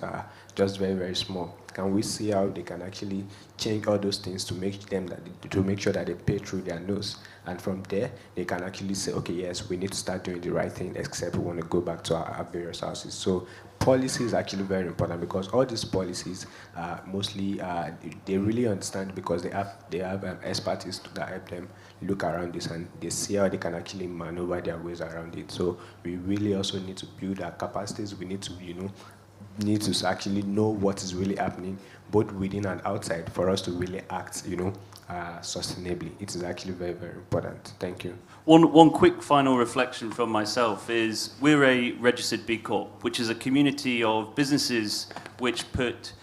very, very small. Can we see how they can actually change all those things to make sure that they pay through their nose, and from there they can actually say, okay, yes, we need to start doing the right thing, except we want to go back to our various houses. So policy is actually very important because all these policies mostly they really understand because they have expertise that help them look around this and they see how they can actually maneuver their ways around it. So we really also need to build our capacities. We need to need to actually know what is really happening both within and outside for us to really act sustainably. It is actually very, very important. Thank you. One quick final reflection from myself is we're a registered B Corp, which is a community of businesses which put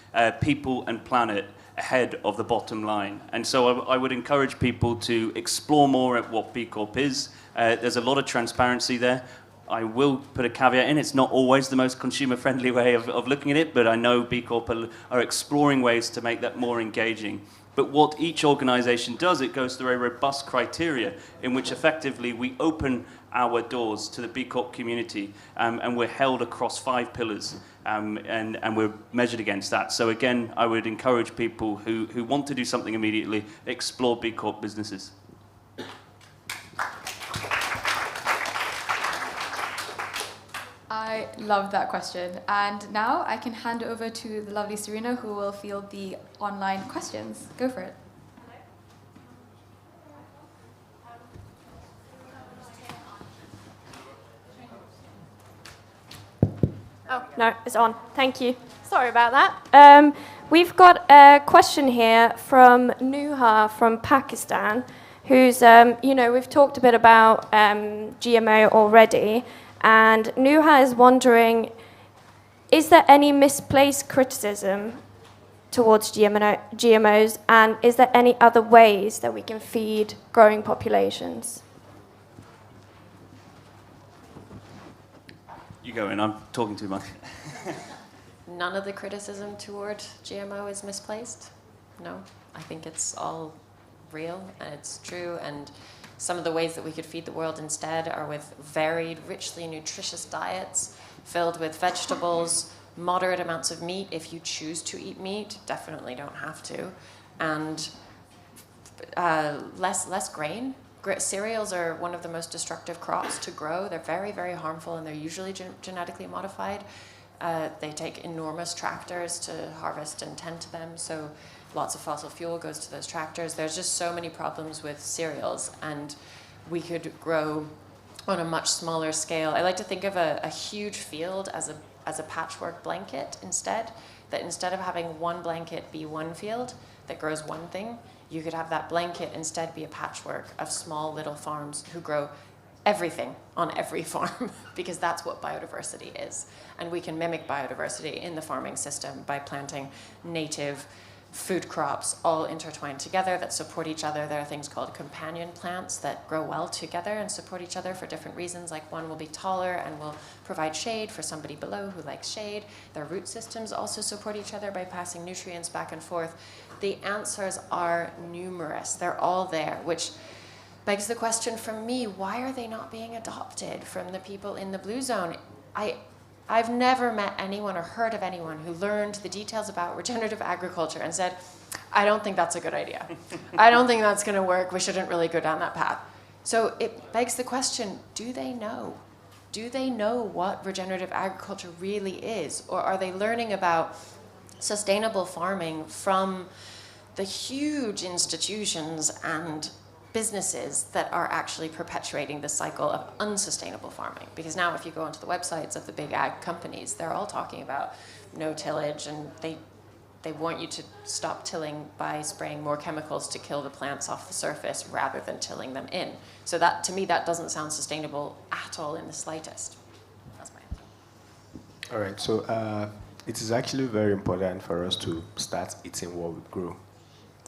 people and planet ahead of the bottom line. And so I would encourage people to explore more at what B Corp is. There's a lot of transparency there. I will put a caveat in, it's not always the most consumer-friendly way of looking at it, but I know B Corp are exploring ways to make that more engaging. But what each organization does, it goes through a robust criteria in which effectively we open our doors to the B Corp community and we're held across 5 pillars and we're measured against that. So again, I would encourage people who want to do something immediately, explore B Corp businesses. I love that question. And now I can hand over to the lovely Serena, who will field the online questions. Go for it. Oh, no, it's on. Thank you. Sorry about that. We've got a question here from Nuha from Pakistan, who's, we've talked a bit about GMO already. And Nuha is wondering, is there any misplaced criticism towards GMOs, and is there any other ways that we can feed growing populations? You go in, I'm talking too much. None of the criticism toward GMO is misplaced. No, I think it's all real and it's true, and some of the ways that we could feed the world instead are with varied, richly nutritious diets filled with vegetables, moderate amounts of meat if you choose to eat meat, definitely don't have to, and less grain. Cereals are one of the most destructive crops to grow. They're very, very harmful, and they're usually genetically modified. They take enormous tractors to harvest and tend to them, so lots of fossil fuel goes to those tractors. There's just so many problems with cereals, and we could grow on a much smaller scale. I like to think of a huge field as a patchwork blanket instead, that instead of having one blanket be one field that grows one thing, you could have that blanket instead be a patchwork of small little farms who grow everything on every farm, because that's what biodiversity is. And we can mimic biodiversity in the farming system by planting native food crops all intertwined together that support each other. There are things called companion plants that grow well together and support each other for different reasons. Like one will be taller and will provide shade for somebody below who likes shade. Their root systems also support each other by passing nutrients back and forth. The answers are numerous. They're all there, which begs the question from me, why are they not being adopted from the people in the blue zone? I've never met anyone or heard of anyone who learned the details about regenerative agriculture and said, I don't think that's a good idea. I don't think that's going to work. We shouldn't really go down that path. So it begs the question, do they know? Do they know what regenerative agriculture really is? Or are they learning about sustainable farming from the huge institutions and businesses that are actually perpetuating the cycle of unsustainable farming? Because now if you go onto the websites of the big ag companies, they're all talking about no tillage, and they want you to stop tilling by spraying more chemicals to kill the plants off the surface rather than tilling them in. So that, to me, that doesn't sound sustainable at all in the slightest. That's my answer. All right, so it is actually very important for us to start eating what we grow.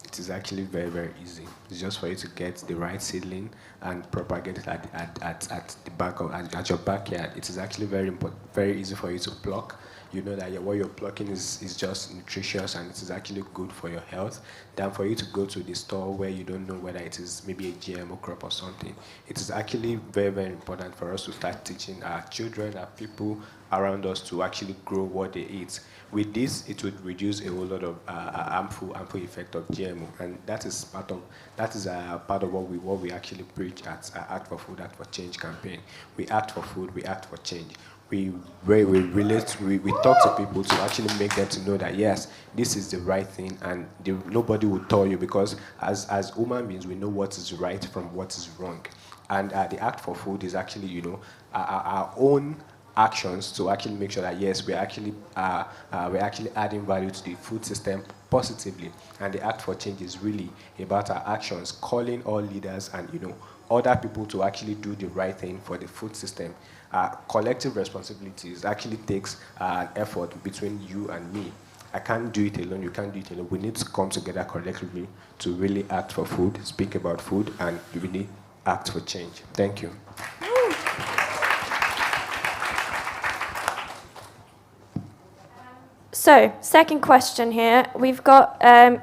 It is actually very, very easy. It's just for you to get the right seedling and propagate it at the back of at your backyard. It is actually very easy for you to pluck. You know that what you're plucking is just nutritious and it is actually good for your health, than for you to go to the store where you don't know whether it is maybe a GMO crop or something. It is actually very, very important for us to start teaching our children, our people around us to actually grow what they eat. With this, it would reduce a whole lot of harmful effect of GMO, and that is part of what we actually preach at Act for Food, Act for Change campaign. We act for food, we act for change. we talk to people to actually make them to know that yes, this is the right thing, and nobody will tell you, because as human beings we know what is right from what is wrong, and the Act for Food is actually our own actions to actually make sure that yes, we're actually adding value to the food system positively, and the Act for Change is really about our actions, calling all leaders and other people to actually do the right thing for the food system. Collective responsibilities actually takes an effort between you and me. I can't do it alone, you can't do it alone. We need to come together collectively to really act for food, speak about food, and really act for change. Thank you. So, second question here. We've got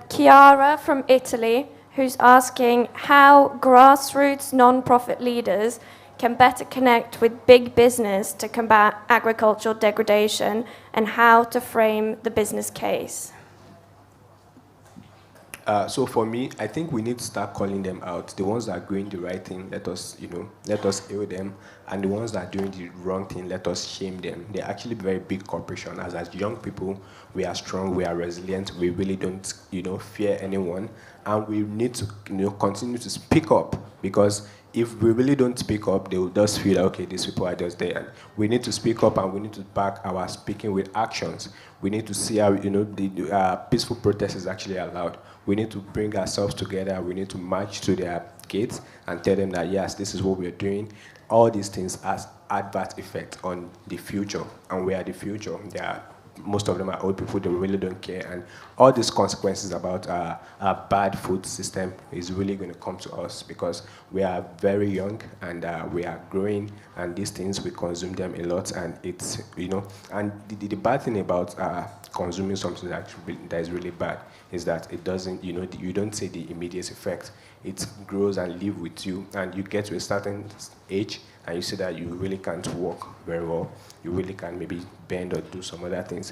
Chiara from Italy, who's asking how grassroots non-profit leaders can better connect with big business to combat agricultural degradation, and how to frame the business case. So for me, I think we need to start calling them out. The ones that are doing the right thing, let us hail them, and the ones that are doing the wrong thing, let us shame them. They're actually very big corporation. As young people, we are strong, we are resilient, we really don't, fear anyone, and we need to, continue to speak up, because if we really don't speak up, they will just feel, okay, these people are just there. And we need to speak up, and we need to back our speaking with actions. We need to see how, the peaceful protest is actually allowed. We need to bring ourselves together. We need to march to their gates and tell them that, yes, this is what we're doing. All these things has adverse effect on the future, and we are the future. Most of them are old people, they really don't care, and all these consequences about a bad food system is really going to come to us, because we are very young, and we are growing, and these things, we consume them a lot, and it's, and the bad thing about consuming something that is really bad is that it doesn't, you don't see the immediate effect. It grows and lives with you, and you get to a certain age, and you see that you really can't walk very well, you really can't maybe bend or do some other things.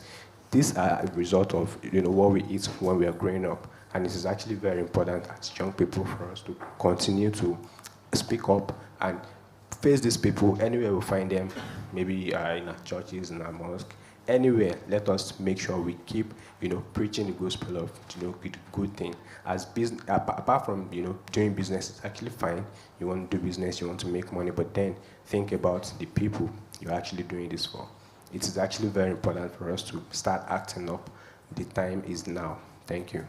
These are a result of what we eat when we are growing up, and it is actually very important as young people for us to continue to speak up and face these people anywhere we find them, maybe in our churches, in our mosque, anywhere. Let us make sure we keep preaching the gospel of good thing. As business, apart from doing business, it's actually fine. You want to do business, you want to make money, but then think about the people you're actually doing this for. It is actually very important for us to start acting up. The time is now. Thank you.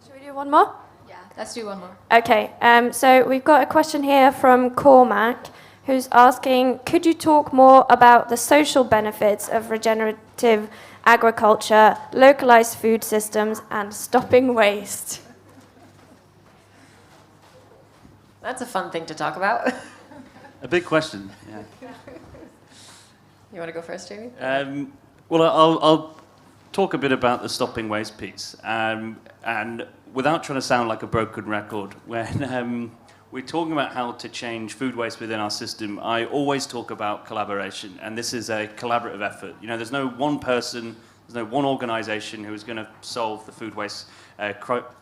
Should we do one more? Yeah, let's do one more. Okay, so we've got a question here from Cormac, who's asking, could you talk more about the social benefits of regenerative agriculture, localized food systems, and stopping waste? That's a fun thing to talk about. A big question, yeah. You want to go first, Jamie? Well, I'll talk a bit about the stopping waste piece. And without trying to sound like a broken record, when we're talking about how to change food waste within our system, I always talk about collaboration, and this is a collaborative effort. There's no one person, there's no one organization who is going to solve the food waste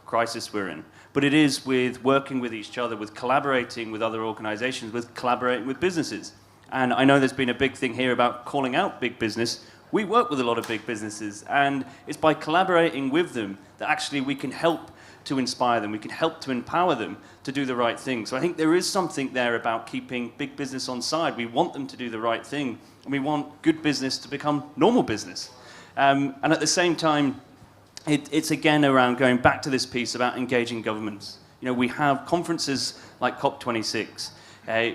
crisis we're in. But it is with working with each other, with collaborating with other organizations, with collaborating with businesses. And I know there's been a big thing here about calling out big business. We work with a lot of big businesses, and it's by collaborating with them that actually we can help to inspire them, we can help to empower them to do the right thing. So I think there is something there about keeping big business on side. We want them to do the right thing, and we want good business to become normal business. And at the same time, it's again around going back to this piece about engaging governments. We have conferences like COP26.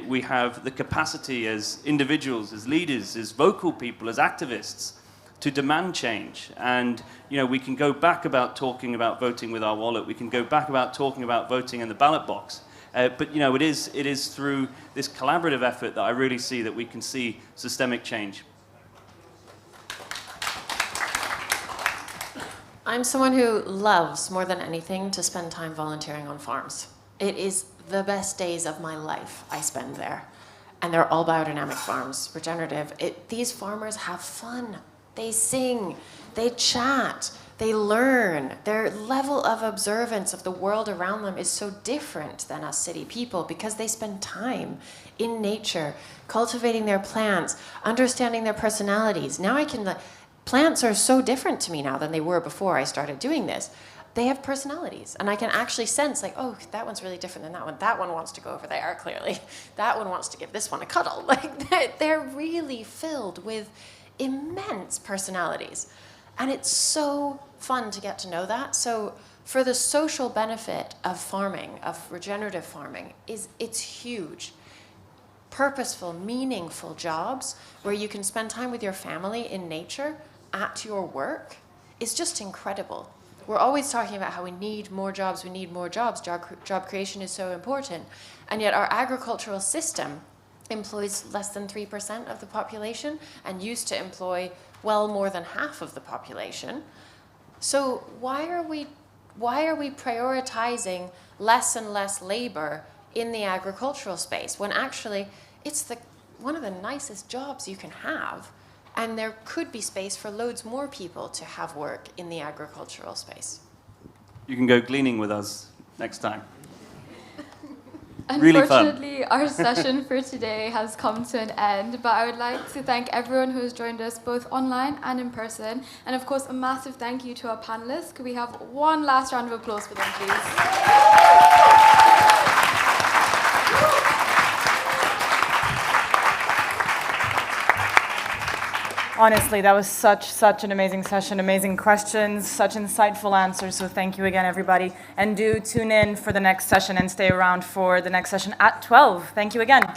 We have the capacity as individuals, as leaders, as vocal people, as activists, to demand change. And we can go back about talking about voting with our wallet. We can go back about talking about voting in the ballot box. But it is through this collaborative effort that I really see that we can see systemic change. I'm someone who loves, more than anything, to spend time volunteering on farms. It is the best days of my life I spend there. And they're all biodynamic farms, regenerative. These farmers have fun. They sing, they chat, They learn. Their level of observance of the world around them is so different than us city people because they spend time in nature, cultivating their plants, understanding their personalities. Now plants are so different to me now than they were before I started doing this. They have personalities, and I can actually sense like, oh, that one's really different than that one. That one wants to go over there, clearly. That one wants to give this one a cuddle. Like, they're really filled with immense personalities. And it's so fun to get to know that. So for the social benefit of farming, of regenerative farming, it's huge. Purposeful, meaningful jobs where you can spend time with your family in nature at your work is just incredible. We're always talking about how we need more jobs, we need more jobs. Job creation is so important. And yet our agricultural system employs less than 3% of the population and used to employ well more than half of the population. So why are we prioritizing less and less labor in the agricultural space when actually it's one of the nicest jobs you can have, and there could be space for loads more people to have work in the agricultural space? You can go gleaning with us next time. Really fun. Unfortunately, our session for today has come to an end, but I would like to thank everyone who has joined us both online and in person. And of course, a massive thank you to our panelists. Could we have one last round of applause for them, please? Honestly, that was such an amazing session, amazing questions, such insightful answers. So thank you again, everybody. And do tune in for the next session and stay around for the next session at 12. Thank you again.